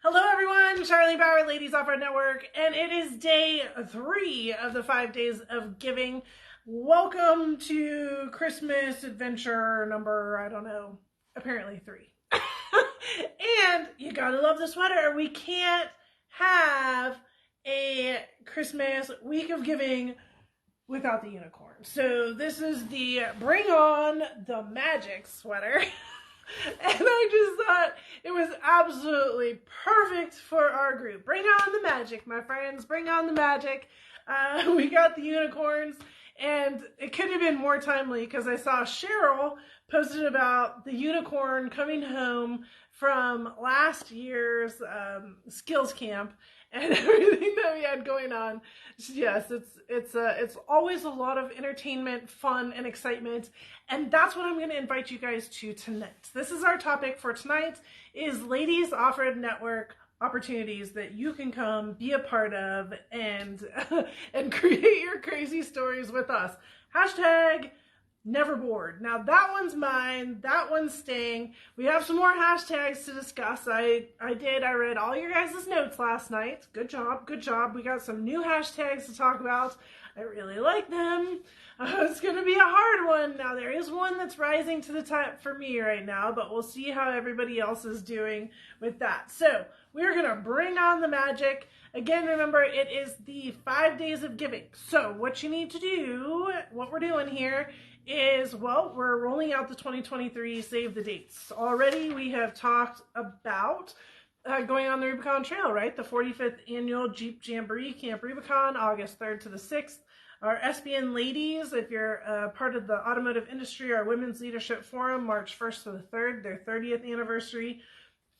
Hello everyone, Charlie Bauer, Ladies Offroad Network, and it is day 3 of the 5 days of giving. Welcome to Christmas adventure number, I don't know, apparently 3. And you gotta love the sweater. We can't have a Christmas week of giving without the unicorn. So this is the Bring On the Magic sweater. And I just thought it was absolutely perfect for our group. Bring on the magic, my friends. Bring on the magic. We got the unicorns, and it couldn't have been more timely because I saw Cheryl posted about the unicorn coming home from last year's skills camp and everything that we had going on. Yes, it's always a lot of entertainment, fun, and excitement, and that's what I'm going to invite you guys to tonight. This is our topic for tonight: is Ladies Offroad Network opportunities that you can come be a part of and and create your crazy stories with us. Hashtag never bored. Now that one's mine. That one's staying. We have some more hashtags to discuss. I read all your guys' notes last night. Good job. Good job. We got some new hashtags to talk about. I really like them. It's going to be a hard one. Now there is one that's rising to the top for me right now, but we'll see how everybody else is doing with that. So we're going to bring on the magic. Again, remember, it is the 5 days of giving. So what you need to do, what we're doing here is, well, we're rolling out the 2023 Save the Dates. Already we have talked about going on the Rubicon Trail, right? The 45th Annual Jeep Jamboree Camp Rubicon, August 3rd to the 6th. Our SBN Ladies, if you're part of the automotive industry, our Women's Leadership Forum, March 1st to the 3rd, their 30th anniversary.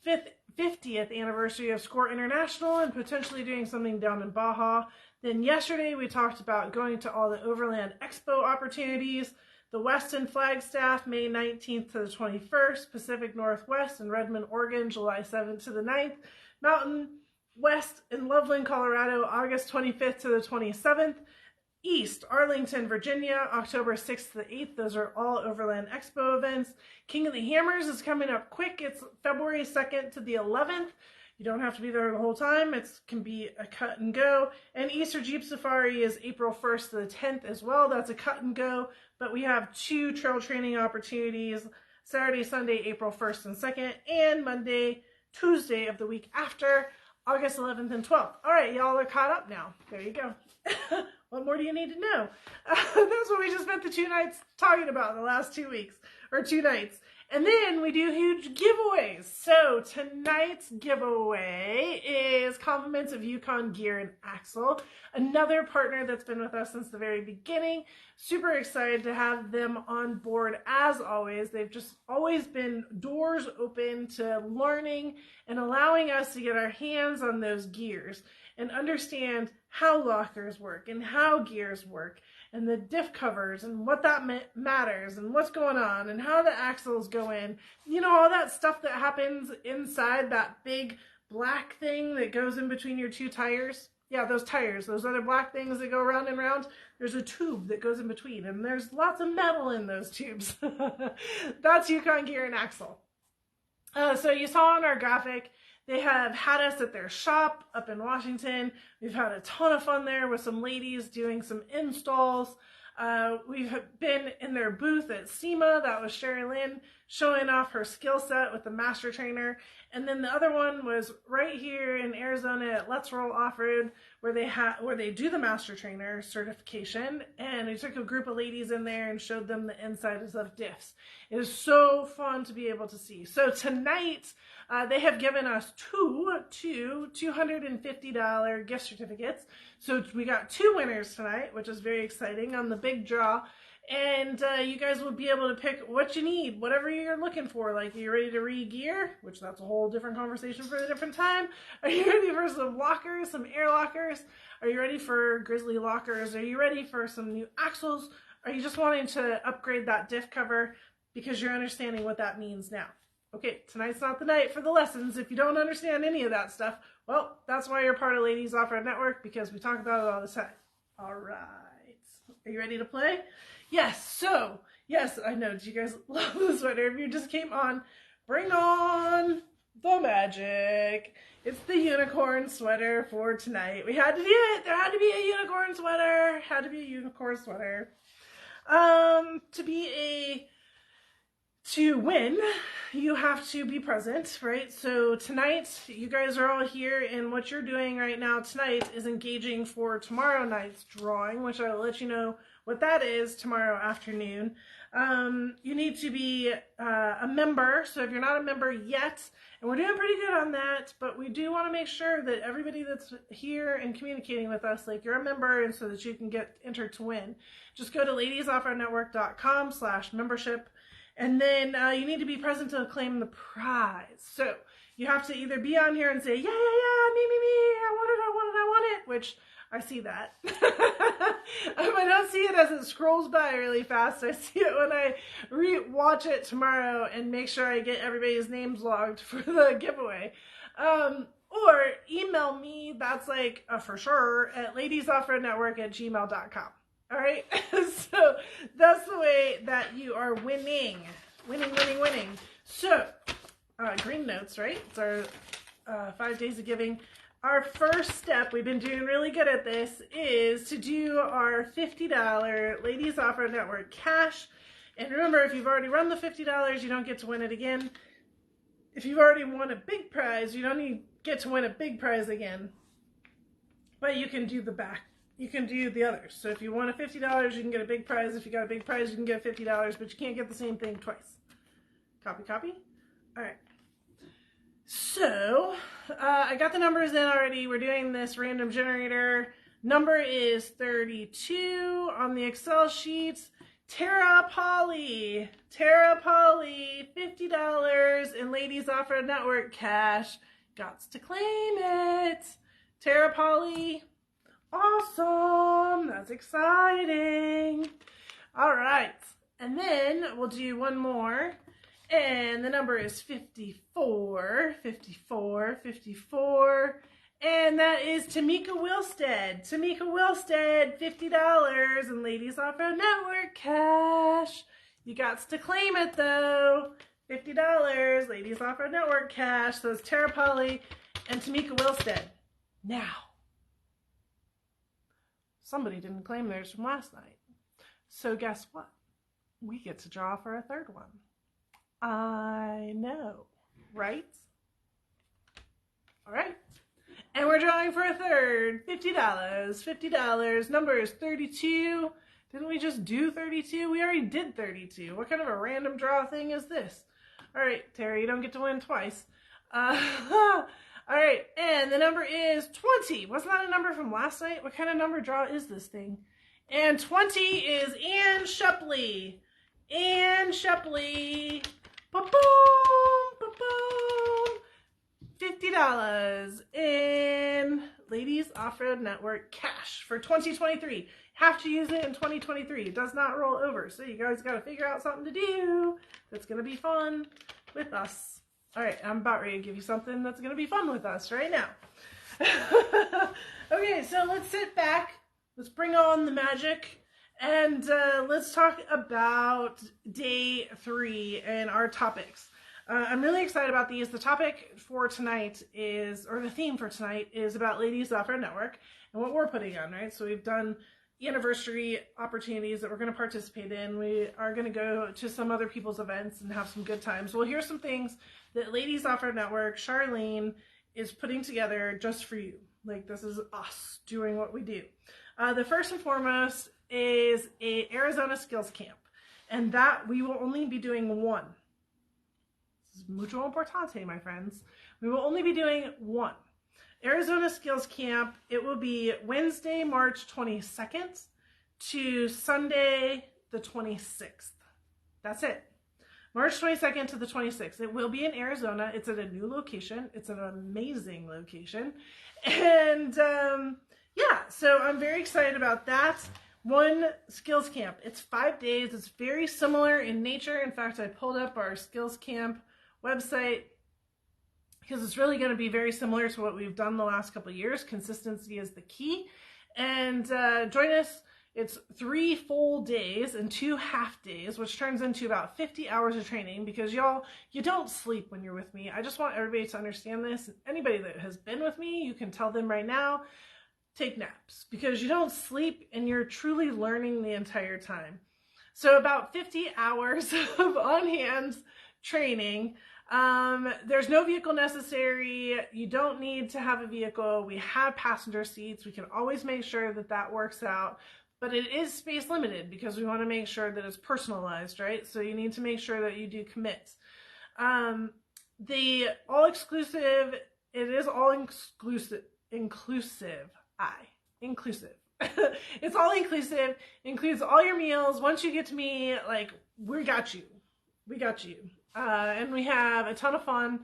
50th anniversary of Score International, and potentially doing something down in Baja. Then yesterday we talked about going to all the Overland Expo opportunities. The Weston Flagstaff, May 19th to the 21st. Pacific Northwest in Redmond, Oregon, July 7th to the 9th. Mountain West in Loveland, Colorado, August 25th to the 27th. East, Arlington, Virginia, October 6th to the 8th. Those are all Overland Expo events. King of the Hammers is coming up quick. It's February 2nd to the 11th. You don't have to be there the whole time. It can be a cut and go. And Easter Jeep Safari is April 1st to the 10th as well. That's a cut and go. But we have 2 trail training opportunities, Saturday, Sunday, April 1st and 2nd, and Monday, Tuesday of the week after, August 11th and 12th. All right, y'all are caught up now. There you go. What more do you need to know? That's what we just spent the 2 nights talking about the last 2 weeks, or 2 nights. And then we do huge giveaways. So tonight's giveaway is compliments of Yukon Gear Axle, another partner that's been with us since the very beginning. Super excited to have them on board as always. They've just always been doors open to learning and allowing us to get our hands on those gears and understand how lockers work and how gears work and the diff covers and what that matters and what's going on and how the axles go in. You know, all that stuff that happens inside that big black thing that goes in between your 2 tires. Yeah, those tires, those other black things that go around and around, there's a tube that goes in between, and there's lots of metal in those tubes. That's Yukon Gear Axle. So you saw on our graphic, they have had us at their shop up in Washington. We've had a ton of fun there with some ladies doing some installs. We've been in their booth at SEMA. That was Sherry Lynn showing off her skill set with the master trainer. And then the other one was right here in Arizona at Let's Roll Off-Road, where they do the master trainer certification. And we took a group of ladies in there and showed them the insides of diffs. It is so fun to be able to see. So tonight, they have given us two $250 gift certificates. So we got 2 winners tonight, which is very exciting on the big draw. And you guys will be able to pick what you need, whatever you're looking for. Like, are you ready to re-gear? Which that's a whole different conversation for a different time. Are you ready for some lockers, some air lockers? Are you ready for grizzly lockers? Are you ready for some new axles? Are you just wanting to upgrade that diff cover because you're understanding what that means now? Okay, tonight's not the night for the lessons. If you don't understand any of that stuff, well, that's why you're part of Ladies Offroad Network, because we talk about it all the time. All right. Are you ready to play? Yes. So, yes, I know. Do you guys love the sweater? If you just came on, bring on the magic. It's the unicorn sweater for tonight. We had to do it. There had to be a unicorn sweater. Had to be a unicorn sweater. To win, you have to be present, right? So tonight, you guys are all here, and what you're doing right now tonight is engaging for tomorrow night's drawing, which I'll let you know what that is tomorrow afternoon. You need to be a member, so if you're not a member yet, and we're doing pretty good on that, but we do want to make sure that everybody that's here and communicating with us, like you're a member, and so that you can get entered to win. Just go to ladiesoffroadnetwork.com/membership. And then you need to be present to claim the prize. So you have to either be on here and say, yeah, me, I want it, which I see that. I don't see it as it scrolls by really fast. I see it when I re-watch it tomorrow and make sure I get everybody's names logged for the giveaway. Or email me, that's like a for sure, at ladiesoffroadnetwork@gmail.com. All right, so that's the way that you are winning. So, green notes, right? It's our 5 days of giving. Our first step, we've been doing really good at this, is to do our $50 Ladies Offroad Network cash. And remember, if you've already run the $50, you don't get to win it again. If you've already won a big prize, you don't get to win a big prize again. But you can do the back. You can do the others. So if you won a $50, you can get a big prize. If you got a big prize, you can get $50, but you can't get the same thing twice. Copy? All right. So I got the numbers in already. We're doing this random generator. Number is 32 on the Excel sheet. Tara Polly, $50 in Ladies Offroad Network cash. Gots to claim it. Tara Polly. Awesome, that's exciting. All right, and then we'll do one more, and the number is 54, and that is Tamika Wilstead. $50 in Ladies Offroad Network cash. You got to claim it though. $50, Ladies Offroad Network cash. So it's Tara Polly and Tamika Wilstead. Now, somebody didn't claim theirs from last night. So guess what? We get to draw for a third one. I know, right? All right. And we're drawing for a third. $50. Number is 32. Didn't we just do 32? We already did 32. What kind of a random draw thing is this? All right, Terry, you don't get to win twice. All right, and the number is 20. Wasn't that a number from last night? What kind of number draw is this thing? And 20 is Ann Shepley. Ba-boom, ba-boom. $50 in Ladies Offroad Network cash for 2023. Have to use it in 2023. It does not roll over. So you guys got to figure out something to do that's going to be fun with us. All right, I'm about ready to give you something that's going to be fun with us right now. Okay, so let's sit back. Let's bring on the magic. And let's talk about day 3 and our topics. I'm really excited about these. The topic for tonight is, or the theme for tonight is about Ladies Offroad Network and what we're putting on, right? So we've done anniversary opportunities that we're going to participate in. We are going to go to some other people's events and have some good times. Well, here's some things that Ladies Offroad Network, Charlene, is putting together just for you. Like, this is us doing what we do. The first and foremost is a Arizona skills camp, and that we will only be doing one. This is mucho importante, my friends. We will only be doing one. Arizona Skills Camp, it will be Wednesday, March 22nd to Sunday, the 26th. That's it. March 22nd to the 26th. It will be in Arizona. It's at a new location. It's an amazing location. And yeah, so I'm very excited about that. One skills camp. It's 5 days. It's very similar in nature. In fact, I pulled up our skills camp website because it's really going to be very similar to what we've done the last couple of years. Consistency is the key. And join us. It's 3 full days and 2 half days, which turns into about 50 hours of training because y'all, you don't sleep when you're with me. I just want everybody to understand this. Anybody that has been with me, you can tell them right now, take naps because you don't sleep and you're truly learning the entire time. So about 50 hours of on-hands training. There's no vehicle necessary. You don't need to have a vehicle. We have passenger seats. We can always make sure that that works out. But it is space limited because we want to make sure that it's personalized, right? So you need to make sure that you do commits. The all-exclusive, it is all-inclusive, inclusive. It's all inclusive, includes all your meals. Once you get to me, like, we got you. And we have a ton of fun.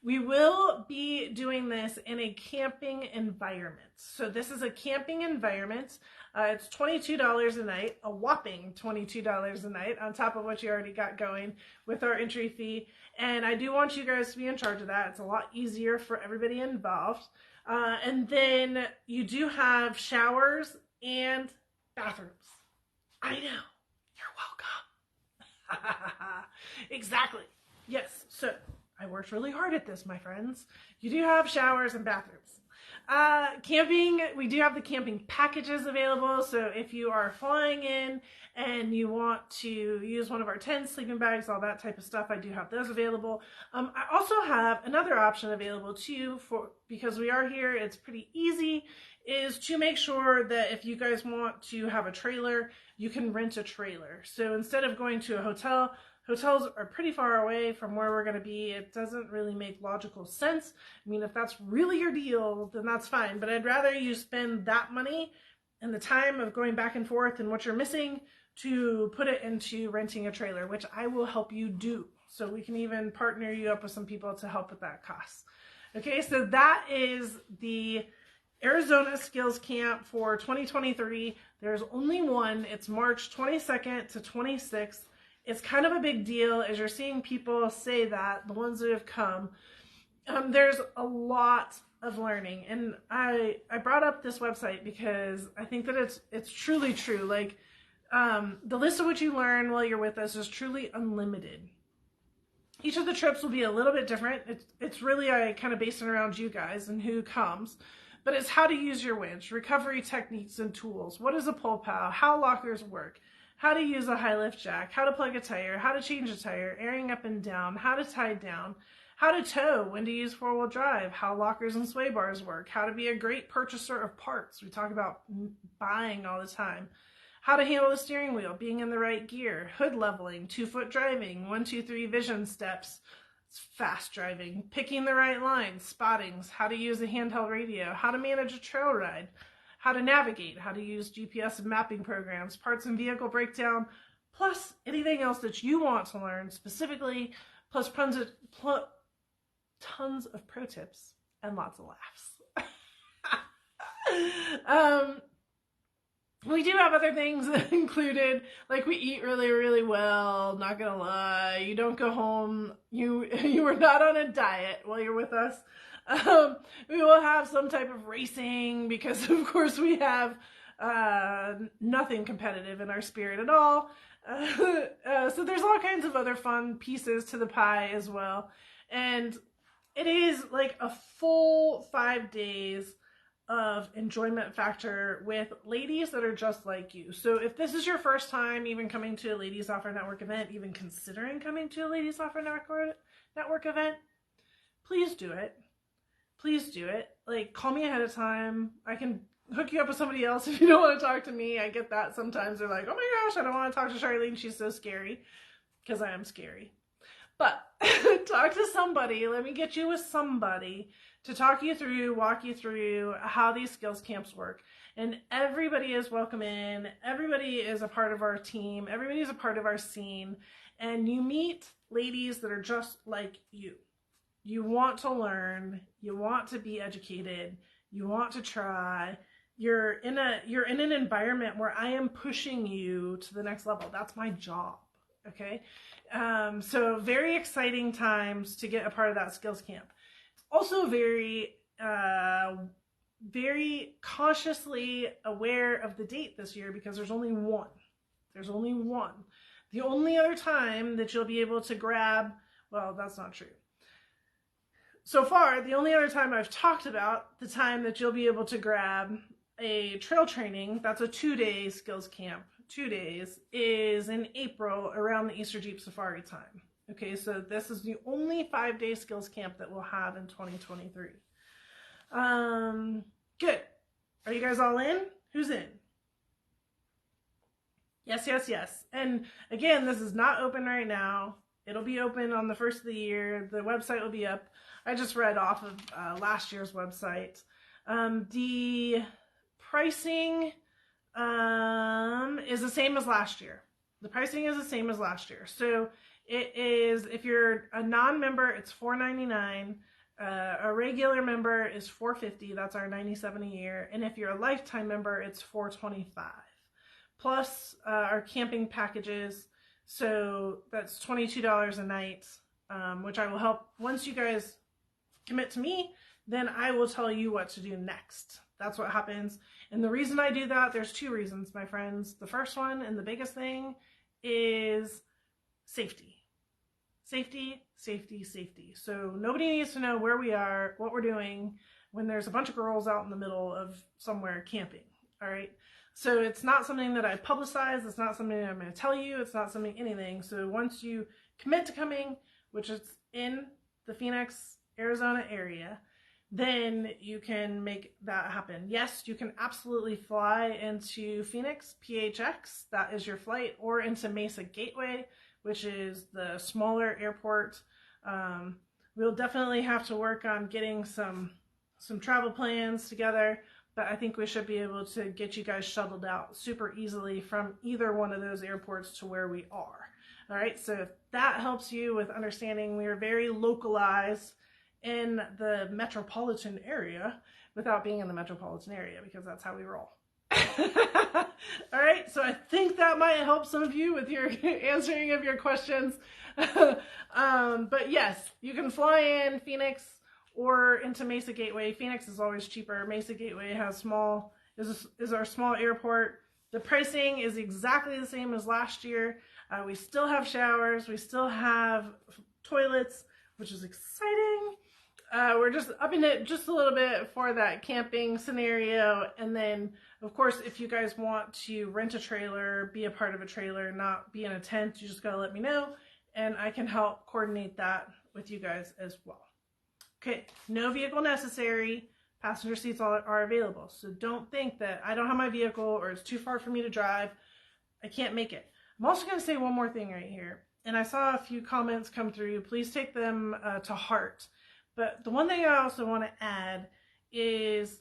We will be doing this in a camping environment. So this is a camping environment. It's $22 a night, a whopping $22 a night on top of what you already got going with our entry fee. And I do want you guys to be in charge of that. It's a lot easier for everybody involved. And then you do have showers and bathrooms. I know. You're welcome. Exactly. Yes. So I worked really hard at this, my friends. You do have showers and bathrooms. Camping, we do have the camping packages available. So if you are flying in and you want to use one of our tents, sleeping bags, all that type of stuff, I do have those available. I also have another option available too, because we are here, it's pretty easy, is to make sure that if you guys want to have a trailer, you can rent a trailer. So instead of going to a hotel, hotels are pretty far away from where we're going to be. It doesn't really make logical sense. I mean, if that's really your deal, then that's fine. But I'd rather you spend that money and the time of going back and forth and what you're missing to put it into renting a trailer, which I will help you do. So we can even partner you up with some people to help with that cost. Okay, so that is the Arizona Skills Camp for 2023. There's only one. It's March 22nd to 26th. It's kind of a big deal as you're seeing people say that, the ones that have come. There's a lot of learning. And I brought up this website because I think that it's truly true. Like, the list of what you learn while you're with us is truly unlimited. Each of the trips will be a little bit different. It's really, I kind of base it around you guys and who comes. But it's how to use your winch, recovery techniques and tools. What is a pull plow? How lockers work? How to use a high lift jack, how to plug a tire, how to change a tire, airing up and down, how to tie down, how to tow, when to use four-wheel drive, how lockers and sway bars work, how to be a great purchaser of parts. We talk about buying all the time. How to handle the steering wheel, being in the right gear, hood leveling, 2-foot driving, 1, 2, 3 vision steps, fast driving, picking the right lines, spottings, how to use a handheld radio, how to manage a trail ride, how to navigate, how to use GPS and mapping programs, parts and vehicle breakdown, plus anything else that you want to learn specifically, plus tons of pro tips and lots of laughs. We do have other things included, like we eat really, really well, not gonna lie. You don't go home, you are not on a diet while you're with us. We will have some type of racing because of course we have nothing competitive in our spirit at all. So there's all kinds of other fun pieces to the pie as well. And it is like a full 5 days of enjoyment factor with ladies that are just like you. So if this is your first time even coming to a Ladies Offroad Network event, even considering coming to a Ladies Offroad Network event, please do it. Please do it. Like, call me ahead of time. I can hook you up with somebody else if you don't want to talk to me. I get that sometimes. They're like, oh my gosh, I don't want to talk to Charlene. She's so scary. Because I am scary. But talk to somebody. Let me get you with somebody to talk you through, walk you through how these skills camps work. And everybody is welcome in. Everybody is a part of our team. Everybody is a part of our scene. And you meet ladies that are just like you. You want to learn. You want to be educated. You want to try. You're in an environment where I am pushing you to the next level. That's my job. Okay. So very exciting times to get a part of that skills camp. Also very very cautiously aware of the date this year because there's only one. There's only one. The only other time that you'll be able to grab, well, that's not true. So far, the only other time I've talked about the time that you'll be able to grab a trail training, that's a 2-day skills camp, 2 days, is in April around the Easter Jeep Safari time. Okay, so this is the only 5-day skills camp that we'll have in 2023. Good. Are you guys all in? Who's in? Yes, yes, yes. And again, this is not open right now. It'll be open on the first of the year. The website will be up. I just read off of last year's website. The pricing is the same as last year. The pricing is the same as last year. So it is, if you're a non-member, it's $4.99. A regular member is $4.50. That's our $97 a year. And if you're a lifetime member, it's $4.25. Plus our camping packages. So that's $22 a night, which I will help. Once you guys commit to me, then I will tell you what to do next. That's what happens. And the reason I do that, there's 2 reasons, my friends. The first one and the biggest thing is safety. Safety, safety, safety. So nobody needs to know where we are, what we're doing when there's a bunch of girls out in the middle of somewhere camping. All right. So it's not something that I publicize. It's not something that I'm going to tell you. It's not something, anything. So once you commit to coming, which is in the Phoenix, Arizona area, then you can make that happen. Yes, you can absolutely fly into Phoenix, PHX, that is your flight, or into Mesa Gateway, which is the smaller airport. We'll definitely have to work on getting some travel plans together, but I think we should be able to get you guys shuttled out super easily from either one of those airports to where we are. All right, so if that helps you with understanding, we are very localized in the metropolitan area without being in the metropolitan area, because that's how we roll. All right, so I think that might help some of you with your answering of your questions. But yes, you can fly in Phoenix or into Mesa Gateway. Phoenix is always cheaper. Mesa Gateway has is our small airport. The pricing is exactly the same as last year. We still have showers. We still have toilets, which is exciting. We're just upping it just a little bit for that camping scenario. And then, of course, if you guys want to rent a trailer, be a part of a trailer, not be in a tent, you just gotta let me know, and I can help coordinate that with you guys as well. Okay, no vehicle necessary. Passenger seats are available. So don't think that I don't have my vehicle or it's too far for me to drive. I can't make it. I'm also gonna say one more thing right here. And I saw a few comments come through. Please take them to heart. But the one thing I also want to add is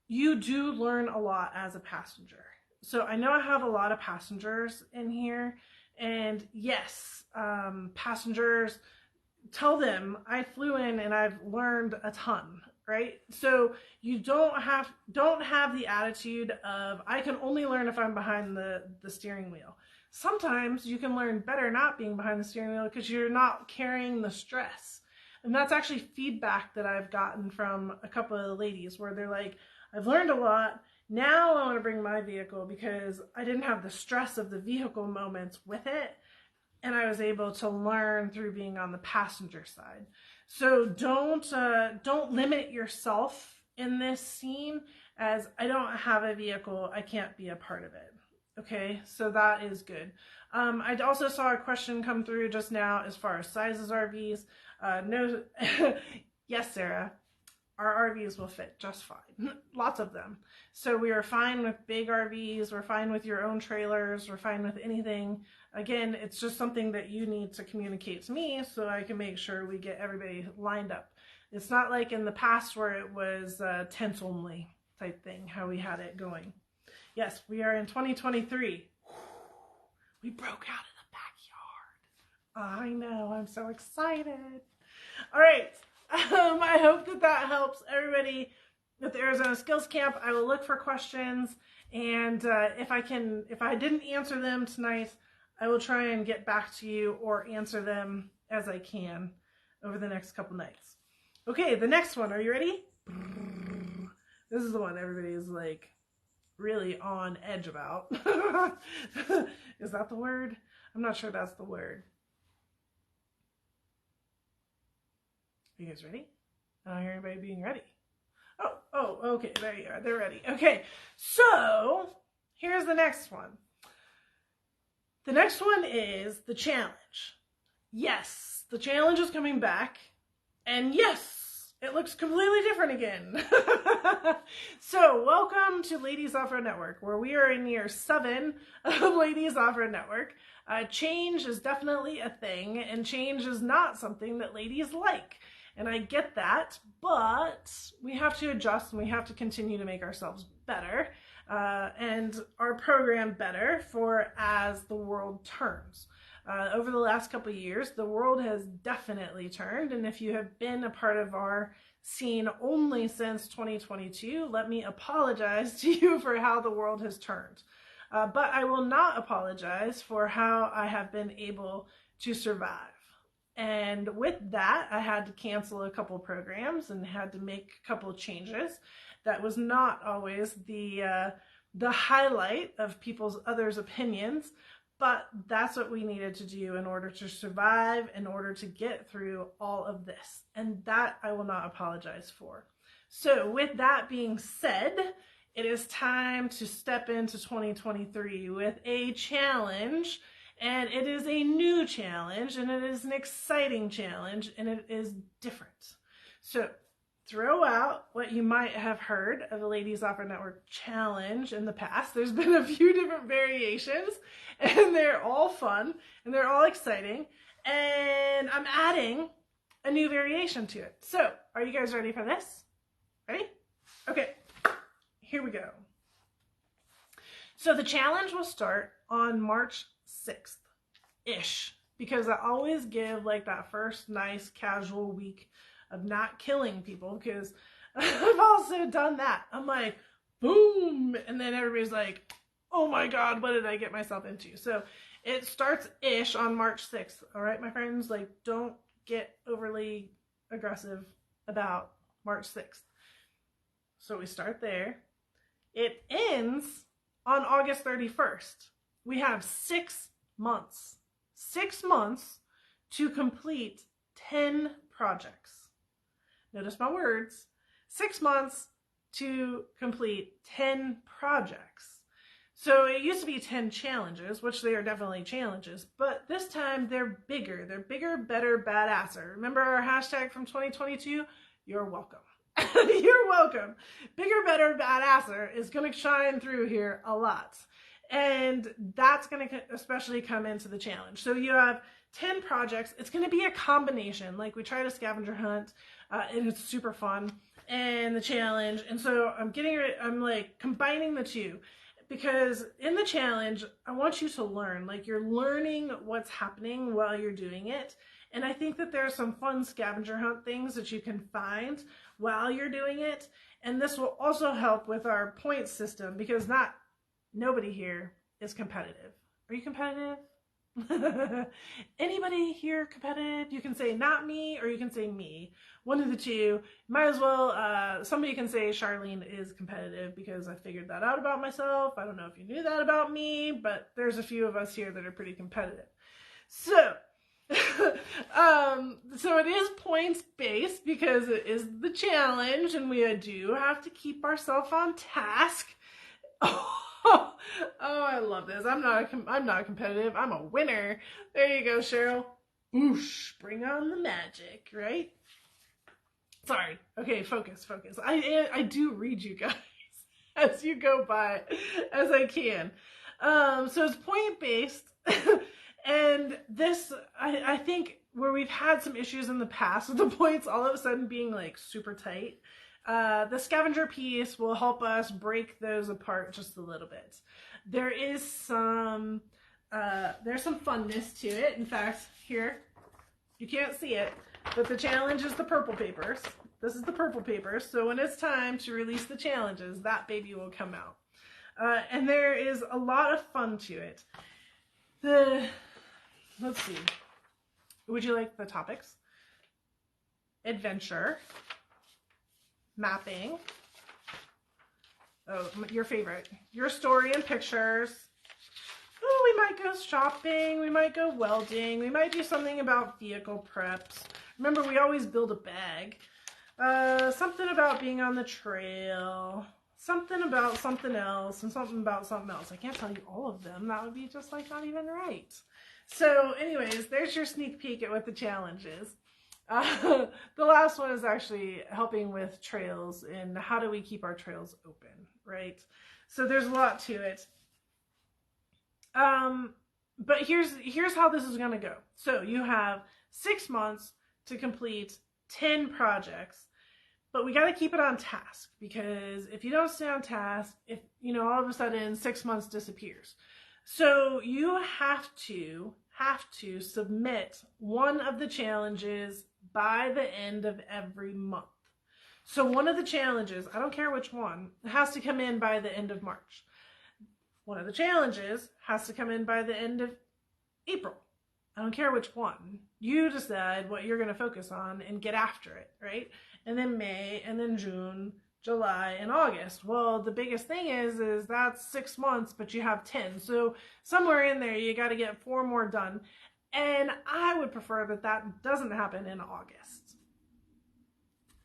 you do learn a lot as a passenger. So I know I have a lot of passengers in here, and yes, passengers, tell them I flew in and I've learned a ton, right? So you don't have the attitude of I can only learn if I'm behind the steering wheel. Sometimes you can learn better not being behind the steering wheel because you're not carrying the stress. And that's actually feedback that I've gotten from a couple of ladies where they're like, I've learned a lot. Now I want to bring my vehicle because I didn't have the stress of the vehicle moments with it. And I was able to learn through being on the passenger side. So don't limit yourself in this scene as I don't have a vehicle, I can't be a part of it. Okay, so that is good. I also saw a question come through just now as far as sizes RVs. No, yes, Sarah, our RVs will fit just fine. Lots of them. So we are fine with big RVs. We're fine with your own trailers. We're fine with anything. Again, it's just something that you need to communicate to me so I can make sure we get everybody lined up. It's not like in the past where it was tent only type thing, how we had it going. Yes, we are in 2023. We broke out of the backyard. I know, I'm so excited. All right, I hope that helps everybody with the Arizona Skills Camp. I will look for questions, and if I didn't answer them tonight, I will try and get back to you or answer them as I can over the next couple nights. Okay, the next one, are you ready? This is the one everybody is like really on edge about. Is that the word? I'm not sure that's the word. Are you guys ready? I don't hear anybody being ready. Oh, okay, there you are. They're ready. Okay, so here's the next one. The next one is the challenge. Yes, the challenge is coming back. And yes, it looks completely different again. So welcome to Ladies Offroad Network, where we are in year 7 of Ladies Offroad Network. Change is definitely a thing, and change is not something that ladies like. And I get that, but we have to adjust and we have to continue to make ourselves better and our program better for as the world turns. Over the last couple of years, the world has definitely turned, and if you have been a part of our scene only since 2022, let me apologize to you for how the world has turned. But I will not apologize for how I have been able to survive. And with that, I had to cancel a couple programs and had to make a couple of changes. That was not always the highlight of others' opinions, but that's what we needed to do in order to survive, in order to get through all of this. And that I will not apologize for. So with that being said, it is time to step into 2023 with a challenge. And it is a new challenge, and it is an exciting challenge, and it is different. So throw out what you might have heard of the Ladies Offroad Network challenge in the past. There's been a few different variations, and they're all fun, and they're all exciting. And I'm adding a new variation to it. So are you guys ready for this? Ready? Okay, here we go. So the challenge will start on March 6th-ish, because I always give like that first nice casual week of not killing people, because I've also done that. I'm like, boom, and then everybody's like, oh my God, what did I get myself into? So it starts-ish on March 6th, all right, my friends? Like, don't get overly aggressive about March 6th. So we start there. It ends on August 31st. We have 6 months to complete 10 projects. Notice my words. 6 months to complete 10 projects. So it used to be 10 challenges, which they are definitely challenges, but this time they're bigger. They're bigger, better, badasser. Remember our hashtag from 2022? You're welcome. You're welcome. Bigger, better, badasser is going to shine through here a lot. And that's going to especially come into the challenge. So you have 10 projects. It's going to be a combination. Like, we tried a scavenger hunt, and it's super fun, and the challenge. And so I'm like combining the two, because in the challenge, I want you to learn. Like, you're learning what's happening while you're doing it. And I think that there are some fun scavenger hunt things that you can find while you're doing it. And this will also help with our point system, because nobody here is competitive. Are you competitive? Anybody here competitive? You can say not me, or you can say me. One of the two. Might as well, somebody can say Charlene is competitive, because I figured that out about myself. I don't know if you knew that about me, but there's a few of us here that are pretty competitive. So, so it is points based, because it is the challenge, and we do have to keep ourselves on task. Oh, I love this. I'm not competitive. I'm a winner. There you go, Cheryl. Boosh. Bring on the magic, right? Sorry. Okay, focus. I do read you guys as you go by, as I can. So it's point-based. And this, I think, where we've had some issues in the past with the points all of a sudden being like super tight, the scavenger piece will help us break those apart just a little bit. There's some funness to it. In fact, here, you can't see it, but the challenge is the purple papers. This is the purple papers. So when it's time to release the challenges, that baby will come out. And there is a lot of fun to it. Let's see. Would you like the topics? Adventure, mapping, Oh, your favorite. Your story and pictures. Oh, we might go shopping. We might go welding. We might do something about vehicle preps. Remember, we always build a bag. Something about being on the trail. Something about something else. And something about something else. I can't tell you all of them. That would be just like not even right. So anyways, there's your sneak peek at what the challenge is. The last one is actually helping with trails and how do we keep our trails open, right? So there's a lot to it. But here's how this is going to go. So you have 6 months to complete 10 projects, but we got to keep it on task, because if you don't stay on task, if all of a sudden 6 months disappears. So you have to submit one of the challenges by the end of every month. So one of the challenges, I don't care which one, has to come in by the end of March. One of the challenges has to come in by the end of April. I don't care which one. You decide what you're going to focus on and get after it, right? And then May, and then June, July, and August. Well, the biggest thing is that's 6 months, but you have 10. So somewhere in there, you got to get 4 more done. And I would prefer that doesn't happen in August.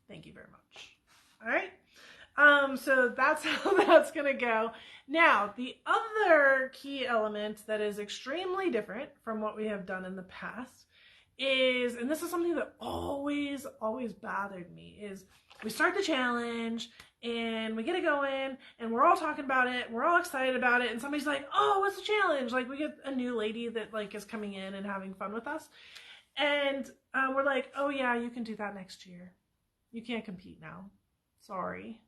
Thank you very much. All right. So that's how that's going to go. Now, the other key element that is extremely different from what we have done in the past is, and this is something that always bothered me, is we start the challenge and we get it going and we're all talking about it, we're all excited about it, and somebody's like, oh, what's the challenge? Like, we get a new lady that like is coming in and having fun with us, and we're like, oh yeah, you can do that next year. You can't compete now. Sorry.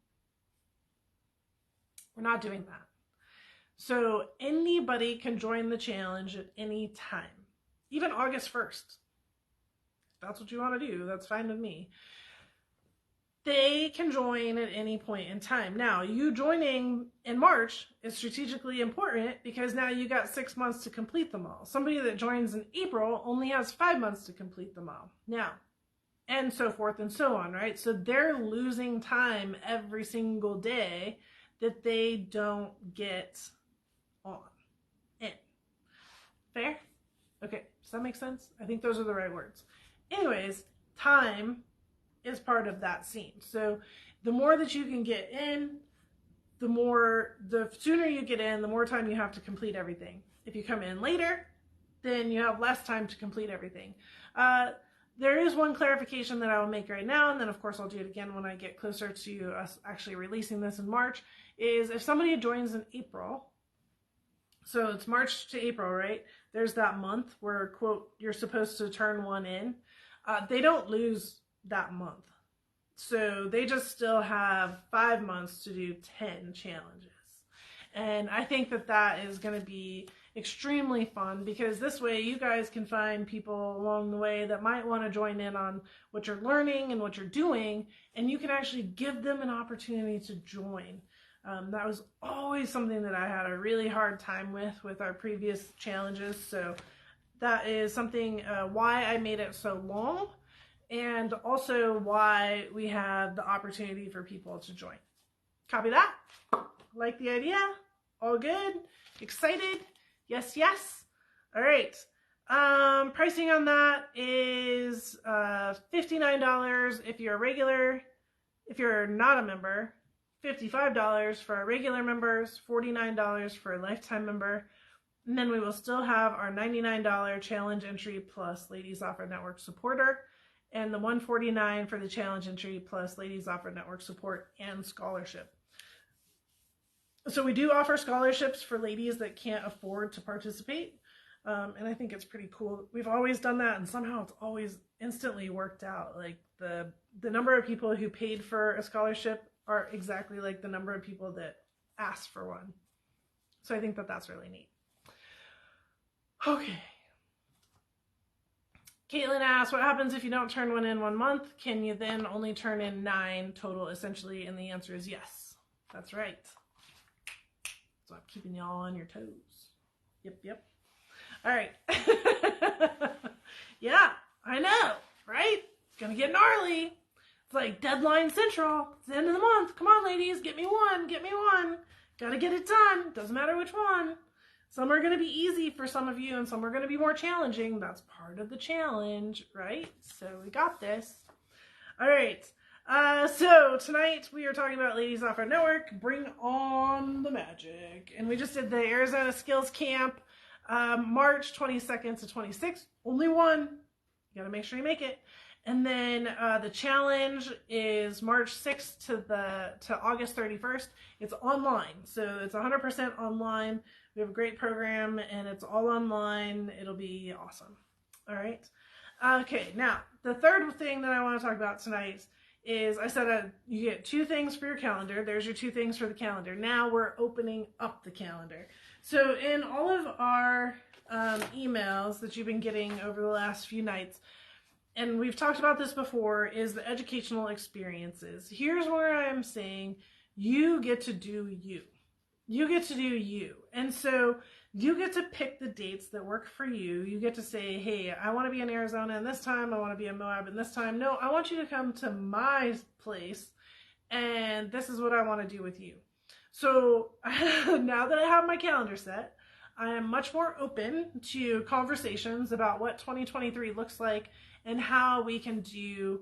We're not doing that. So anybody can join the challenge at any time, even August 1st. If that's what you want to do, that's fine with me. They can join at any point in time. Now, you joining in March is strategically important because now you got 6 months to complete them all. Somebody that joins in April only has 5 months to complete them all. Now, and so forth and so on, right? So they're losing time every single day that they don't get on in. Fair? Okay, does that make sense? I think those are the right words. Anyways, time is part of that scene. So the more that you can get in, the sooner you get in, the more time you have to complete everything. If you come in later, then you have less time to complete everything. There is one clarification that I will make right now, and then of course I'll do it again when I get closer to us actually releasing this in March, is if somebody joins in April, so it's March to April, right? There's that month where, quote, you're supposed to turn one in. They don't lose that month. So they just still have 5 months to do 10 challenges. And I think that is going to be extremely fun, because this way you guys can find people along the way that might want to join in on what you're learning and what you're doing, and you can actually give them an opportunity to join. That was always something that I had a really hard time with our previous challenges. So that is something why I made it so long, and also why we have the opportunity for people to join. Copy that? Like the idea? All good? Excited? Yes, yes. All right. Pricing on that is $59 if you're a regular. If you're not a member, $55 for our regular members, $49 for a lifetime member. And then we will still have our $99 challenge entry plus Ladies Offroad Network supporter, and the $149 for the challenge entry plus Ladies Offroad Network support and scholarship. So we do offer scholarships for ladies that can't afford to participate, and I think it's pretty cool. We've always done that, and somehow it's always instantly worked out. Like the number of people who paid for a scholarship are exactly like the number of people that asked for one. So I think that's really neat. Okay. Caitlin asks, what happens if you don't turn one in 1 month? Can you then only turn in 9 total, essentially? And the answer is yes. That's right. So I'm keeping y'all on your toes. Yep. All right. Yeah, I know, right? It's going to get gnarly. It's like deadline central. It's the end of the month. Come on, ladies, get me one. Get me one. Got to get it done. Doesn't matter which one. Some are going to be easy for some of you and some are going to be more challenging. That's part of the challenge, right? So we got this. All right. So tonight we are talking about Ladies Offroad Network. Bring on the magic. And we just did the Arizona Skills Camp, March 22nd to 26th. Only one. You got to make sure you make it. And then the challenge is March 6th to August 31st. It's online, so it's 100% online. We have a great program, and it's all online. It'll be awesome. All right. Okay, now the third thing that I want to talk about tonight is I said you get 2 things for your calendar. There's your 2 things for the calendar. Now we're opening up the calendar. So in all of our emails that you've been getting over the last few nights, and we've talked about this before, is the educational experiences. Here's where I am saying you get to do you. You get to do you. And so you get to pick the dates that work for you. You get to say, hey, I want to be in Arizona in this time. I want to be in Moab in this time. No, I want you to come to my place, and this is what I want to do with you. So now that I have my calendar set, I am much more open to conversations about what 2023 looks like and how we can do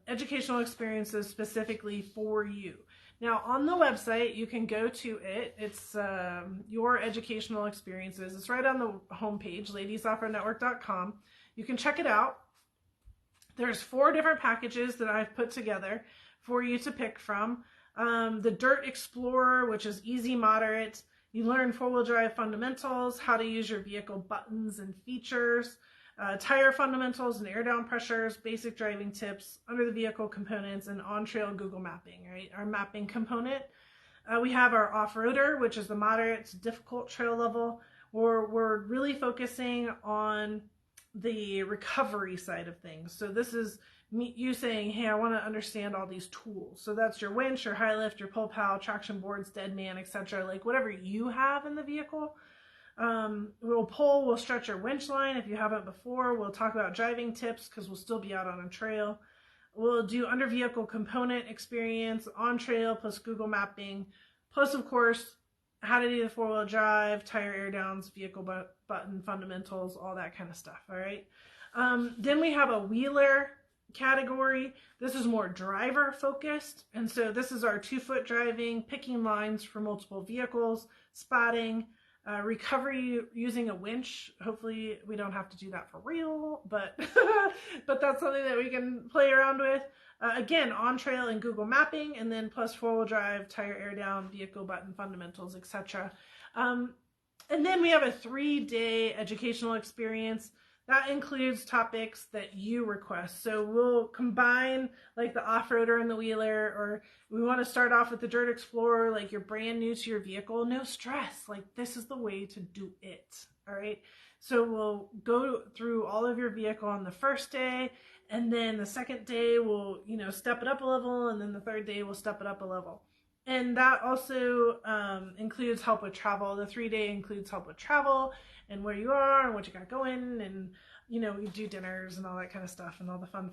educational experiences specifically for you. Now, on the website, you can go to it. It's your educational experiences. It's right on the homepage, ladiesoffroadnetwork.com. You can check it out. There's 4 different packages that I've put together for you to pick from. The Dirt Explorer, which is easy, moderate. You learn 4-wheel drive fundamentals, how to use your vehicle buttons and features, tire fundamentals and air down pressures, basic driving tips, under the vehicle components, and on-trail Google mapping, right? Our mapping component. We have our off-roader, which is the moderate to difficult trail level, where we're really focusing on the recovery side of things. So this is you saying, hey, I want to understand all these tools. So that's your winch, your high lift, your pull pal, traction boards, dead man, etc. Like whatever you have in the vehicle. We'll stretch your winch line if you haven't before. We'll talk about driving tips because we'll still be out on a trail. We'll do under vehicle component experience, on trail plus Google mapping, plus of course how to do the 4-wheel drive, tire air downs, vehicle button fundamentals, all that kind of stuff. All right. Then we have a wheeler category. This is more driver focused, and so this is our 2-foot driving, picking lines for multiple vehicles, spotting, recovery using a winch. Hopefully we don't have to do that for real, but but that's something that we can play around with. Again, on trail and Google mapping, and then plus 4-wheel drive, tire air down, vehicle button fundamentals, etc. And then we have a 3-day educational experience. That includes topics that you request. So we'll combine like the off-roader and the wheeler, or we want to start off with the Dirt Explorer, like you're brand new to your vehicle. No stress. Like this is the way to do it. All right. So we'll go through all of your vehicle on the first day, and then the second day we'll, step it up a level, and then the third day we'll step it up a level. And that also includes help with travel. The 3-day includes help with travel and where you are and what you got going, and we do dinners and all that kind of stuff and all the fun.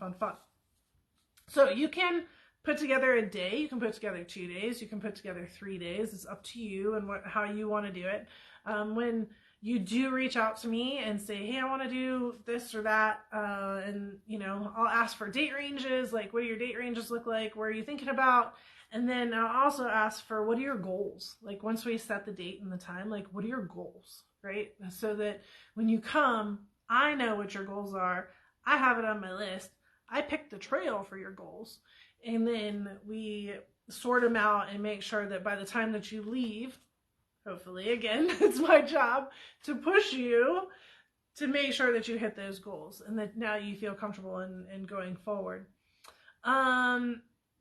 So you can put together a day, you can put together 2 days, you can put together 3 days. It's up to you and how you want to do it. When you do reach out to me and say, hey, I want to do this or that, and I'll ask for date ranges, like what do your date ranges look like, where are you thinking about? And then I'll also ask for what are your goals? Like once we set the date and the time, like what are your goals, right? So that when you come, I know what your goals are. I have it on my list. I pick the trail for your goals. And then we sort them out and make sure that by the time that you leave, hopefully, again, it's my job to push you to make sure that you hit those goals and that now you feel comfortable in going forward.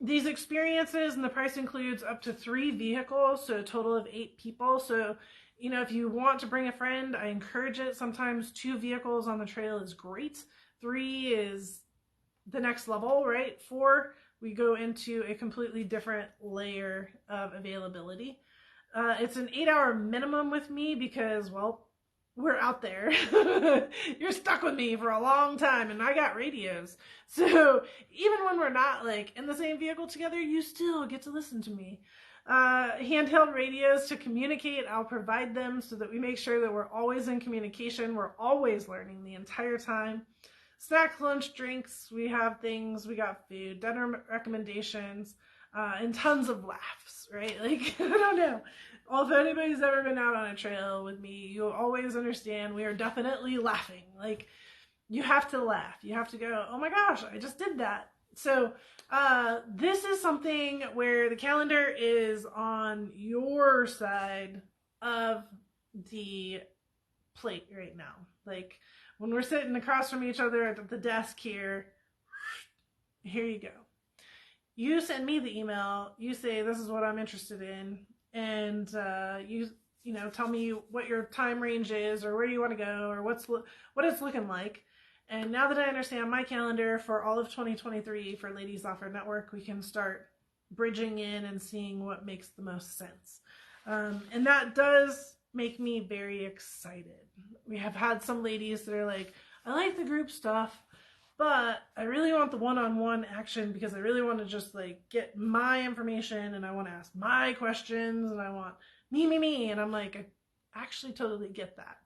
These experiences, and the price includes up to 3 vehicles, so a total of 8 people. So, if you want to bring a friend, I encourage it. Sometimes 2 vehicles on the trail is great. 3 is the next level, right? 4, we go into a completely different layer of availability. It's an 8-hour minimum with me because, well, we're out there. You're stuck with me for a long time, and I got radios. So even when we're not like in the same vehicle together, you still get to listen to me. Handheld radios to communicate, I'll provide them so that we make sure that we're always in communication. We're always learning the entire time. Snack, lunch, drinks, we have things, we got food, dinner recommendations, and tons of laughs, right? Like, I don't know. Well, if anybody's ever been out on a trail with me, you'll always understand we are definitely laughing. Like, you have to laugh. You have to go, oh my gosh, I just did that. So this is something where the calendar is on your side of the plate right now. Like, when we're sitting across from each other at the desk here you go. You send me the email, you say this is what I'm interested in, and you know, tell me what your time range is or where you want to go or what it's looking like. And now that I understand my calendar for all of 2023 for Ladies Offroad Network, we can start bridging in and seeing what makes the most sense. And that does make me very excited. We have had some ladies that are like, I like the group stuff, but I really want the one-on-one action because I really want to just like get my information and I want to ask my questions and I want me. And I'm like, I actually totally get that.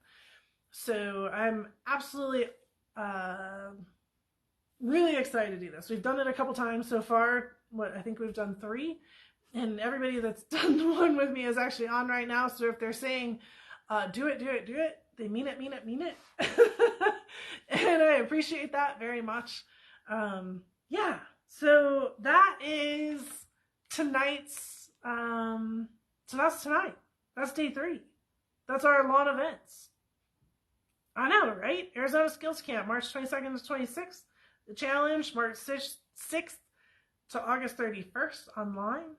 So I'm absolutely really excited to do this. We've done it a couple times so far. I think we've done 3. And everybody that's done the one with me is actually on right now. So if they're saying, do it, they mean it. And I appreciate that very much. Yeah, so that is tonight's, so that's tonight. That's day 3. That's our lawn events. I know, right? Arizona Skills Camp, March 22nd to 26th. The challenge, March 6th to August 31st online.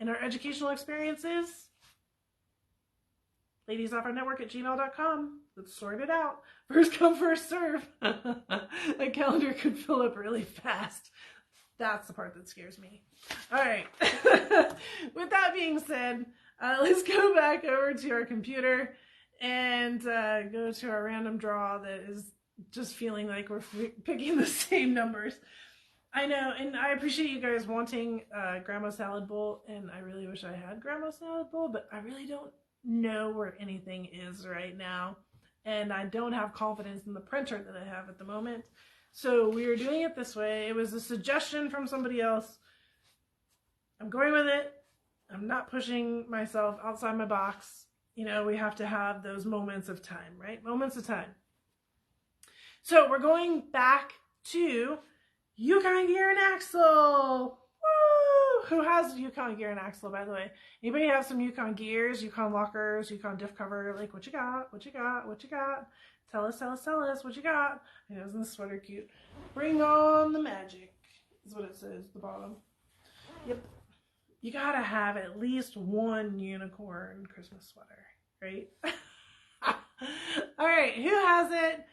And our educational experiences, ladiesoffroadnetwork@gmail.com. Let's sort it out. First come, first serve. That calendar could fill up really fast. That's the part that scares me. All right. With that being said, let's go back over to our computer and go to our random draw that is just feeling like we're picking the same numbers. I know, and I appreciate you guys wanting Grandma's Salad Bowl, and I really wish I had Grandma's Salad Bowl, but I really don't know where anything is right now, and I don't have confidence in the printer that I have at the moment. So we are doing it this way. It was a suggestion from somebody else. I'm going with it. I'm not pushing myself outside my box. You know, we have to have those moments of time, right? Moments of time. So we're going back to Yukon Gear Axle. Woo! Who has Yukon Gear Axle, by the way? Anybody have some Yukon gears, Yukon lockers, Yukon diff cover? Like, what you got? What you got? What you got? Tell us what you got. I know, isn't this sweater cute? Bring on the magic is what it says at the bottom. Yep. You gotta have at least one unicorn Christmas sweater, right? All right, who has it?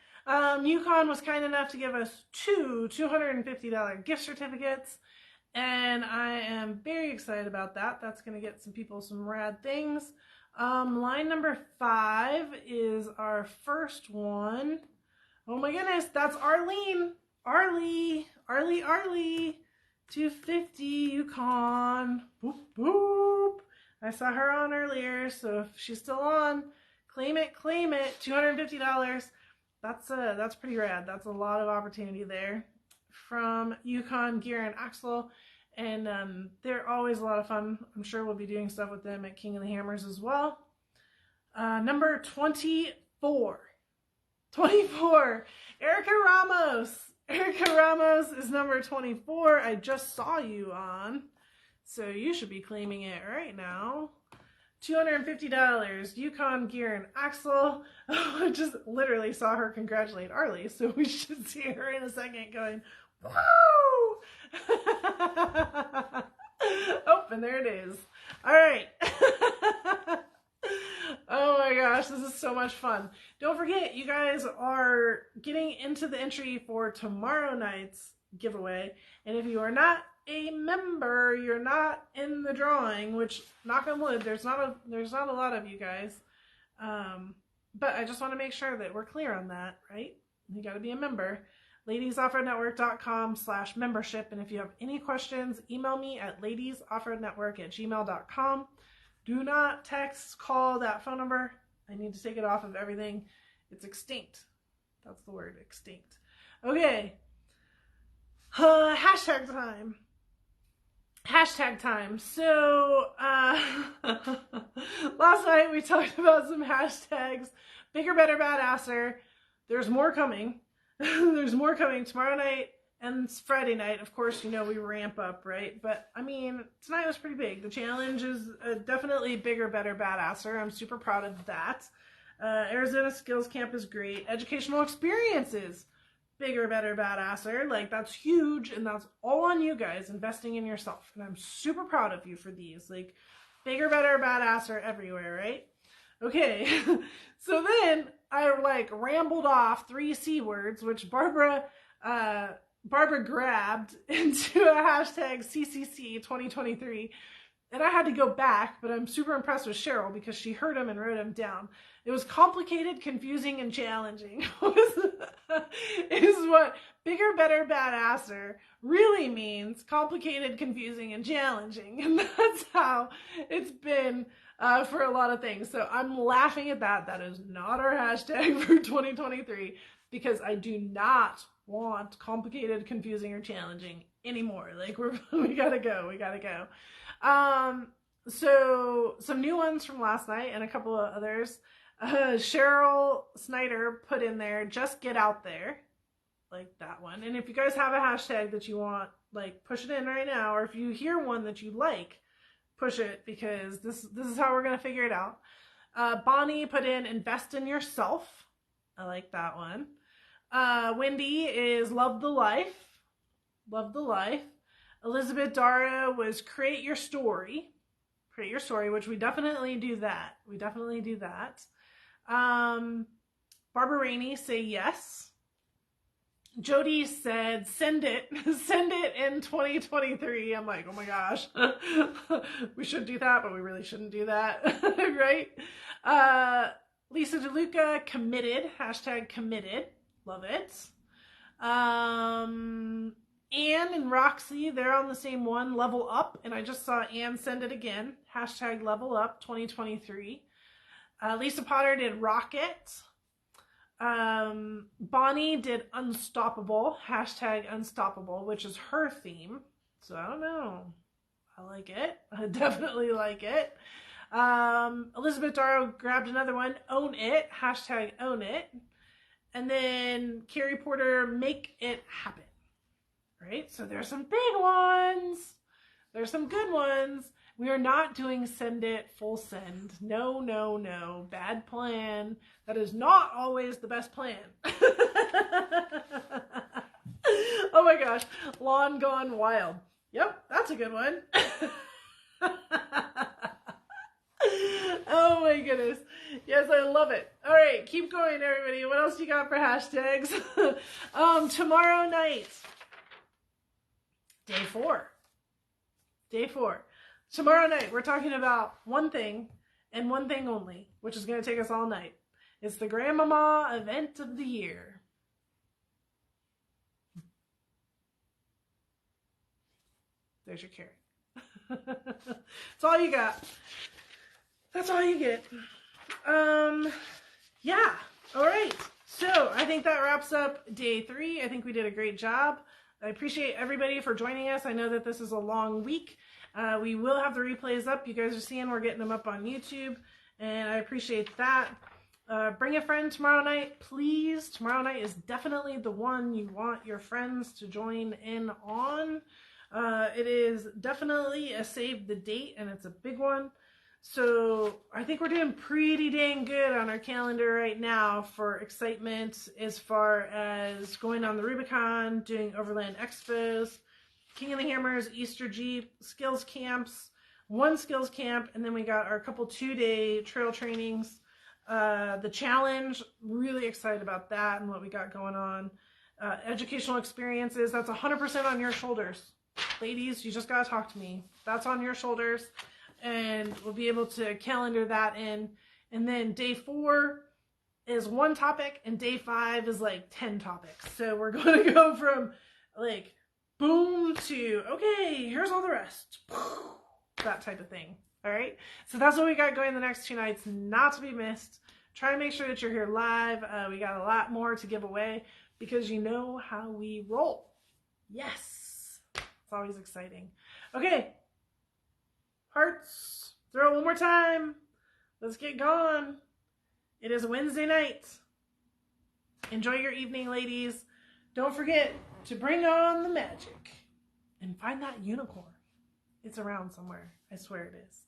Yukon was kind enough to give us 2 $250 gift certificates, and I am very excited about that. That's going to get some people some rad things. Line number 5 is our first one. Oh my goodness, that's Arlene. Arlie. 250 Yukon. Boop, boop. I saw her on earlier, so if she's still on, claim it. $250. That's pretty rad. That's a lot of opportunity there from Yukon Gear Axle, and they're always a lot of fun. I'm sure we'll be doing stuff with them at King of the Hammers as well. Number 24, Erica Ramos. Erica Ramos is number 24. I just saw you on, so you should be claiming it right now. $250, Yukon Gear Axle. Oh, I just literally saw her congratulate Arlie, so we should see her in a second going, woo! Oh, and there it is. All right. Oh my gosh, this is so much fun. Don't forget, you guys are getting into the entry for tomorrow night's giveaway, and if you are not a member, you're not in the drawing, which, knock on wood, there's not a lot of you guys. But I just want to make sure that we're clear on that, right? You got to be a member. ladiesoffroadnetwork.com/membership. And if you have any questions, email me at ladiesoffroadnetwork@gmail.com. Do not text, call that phone number. I need to take it off of everything. It's extinct. That's the word, extinct. Okay. Hashtag time. Hashtag time. So, last night we talked about some hashtags. Bigger, better, badasser. There's more coming. There's more coming tomorrow night and Friday night. Of course, you know, we ramp up, right? But, I mean, tonight was pretty big. The challenge is definitely bigger, better, badasser. I'm super proud of that. Arizona Skills Camp is great. Educational experiences. Bigger, better, badasser. Like, that's huge, and that's all on you guys, investing in yourself. And I'm super proud of you for these. Like, bigger, better, badasser everywhere, right? Okay. So then I, like, rambled off 3 C words, which Barbara grabbed into a hashtag CCC 2023. And I had to go back, but I'm super impressed with Cheryl because she heard them and wrote them down. It was complicated, confusing, and challenging. Is what bigger, better, badasser really means. Complicated, confusing, and challenging. And that's how it's been for a lot of things. So I'm laughing at that. That is not our hashtag for 2023 because I do not want complicated, confusing, or challenging anymore. Like, we gotta go. We gotta go. So some new ones from last night and a couple of others. Cheryl Snyder put in there, just get out there, like that one. And if you guys have a hashtag that you want, like, push it in right now. Or if you hear one that you like, push it, because this is how we're going to figure it out. Bonnie put in, invest in yourself. I like that one. Wendy is love the life. Love the life. Elizabeth Dara was create your story. Create your story, which we definitely do that. We definitely do that. Barbara Rainey, say yes. Jody said, send it in 2023. I'm like, oh my gosh, we should do that, but we really shouldn't do that, right? Lisa DeLuca, committed, hashtag committed. Love it. Anne and Roxy, they're on the same one, level up. And I just saw Anne send it again. Hashtag level up 2023. Lisa Potter did rocket. Bonnie did unstoppable. Hashtag unstoppable, which is her theme. So I don't know. I like it. I definitely like it. Elizabeth Darrow grabbed another one. Own it. Hashtag own it. And then Carrie Porter, make it happen. Right? So there's some big ones. There's some good ones. We are not doing send it full send. No, no, no. Bad plan. That is not always the best plan. Oh my gosh. Lawn gone wild. Yep, that's a good one. Oh my goodness. Yes, I love it. All right, keep going, everybody. What else you got for hashtags? Tomorrow night. Day 4. Tomorrow night, we're talking about one thing and one thing only, which is going to take us all night. It's the Grandmama event of the year. There's your carrot. That's all you got. That's all you get. Yeah. All right. So I think that wraps up day 3. I think we did a great job. I appreciate everybody for joining us. I know that this is a long week. We will have the replays up. You guys are seeing we're getting them up on YouTube, and I appreciate that. Bring a friend tomorrow night, please. Tomorrow night is definitely the one you want your friends to join in on. It is definitely a save the date, and it's a big one. So I think we're doing pretty dang good on our calendar right now for excitement as far as going on the Rubicon, doing Overland Expos, King of the Hammers, Easter Jeep, skills camps, 1 skills camp, and then we got our couple 2-day trail trainings. The challenge, really excited about that and what we got going on. Educational experiences, that's 100% on your shoulders. Ladies, you just gotta talk to me. That's on your shoulders. And we'll be able to calendar that in. And then day 4, is 1 topic, and day 5 is like 10 topics. So we're going to go from like boom to, okay, here's all the rest. That type of thing. All right. So that's what we got going the next 2 nights, not to be missed. Try to make sure that you're here live. We got a lot more to give away because you know how we roll. Yes. It's always exciting. Okay. Hearts. Throw it one more time. Let's get going. It is Wednesday night. Enjoy your evening, ladies. Don't forget to bring on the magic and find that unicorn. It's around somewhere. I swear it is.